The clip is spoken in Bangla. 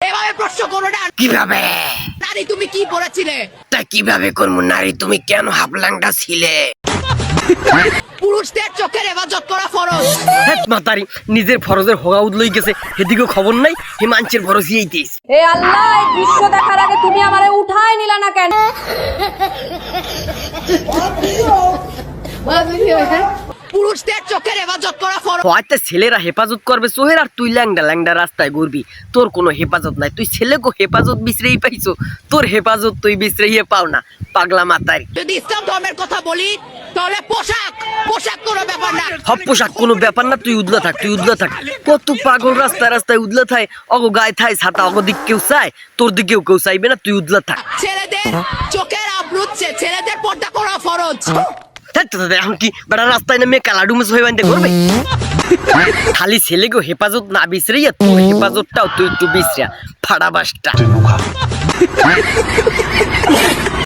এভাবে প্রশ্ন করো না। কিভাবে? নারী তুমি কি পড়েছিলে? তা কিভাবে করবো? নারী তুমি কেন হাফলাংটা ছিলে? পুরুষদের চোখের হেফাজত করা ফরজ। মাতারি নিজের ফরজের হোগা উদলই গেছে, এদিকেও খবর নাই, হিমাঞ্চের ফরজ এইতেইস। হে আল্লাহ, এই দৃশ্য দেখার আগে তুমি আমারে উঠাই নিলা না কেন? পুরুষদের চোখের হেফাজত করা ফরজ। হয়তো ছেলেরা হেফাজত করবে সোহের, আর তুই ল্যাংডা ল্যাংডা রাস্তায় ঘুরবি, তোর কোনো হেফাজত নাই। তুই ছেলেকে হেফাজত বিছরেই পাইছো, তোর হেফাজত তুই বিছরেই পাও না, পাগলা মাতারি। যদি ইসলাম ধর্মের কথা বলি তাহলে পোশাক কোনো ব্যাপার না। সব পোশাক কোনো ব্যাপার না, তুই উদলা থাক, তুই উদলা থাক। কত পাগল রাস্তায় রাস্তায় উদলা থায়, অগো গায়ে থায় ছাতা, অগো দিক কেউ চায়, তোর দিকেও কেউ চাইবে না, তুই উদলা থাক। ছেলেদের চোখের আবরুচ্ছে, ছেলেদের পর্দা করা ফরজ। এখন কি বেড়া রাস্তায় নামে কালাডুমুস হয়ে বানতে করবে? খালি ছেলেকে হেফাজত না বিছরাইয়া তোর হেফাজতটাও তুই একটু বিছরা, ফাড়া বাসটা।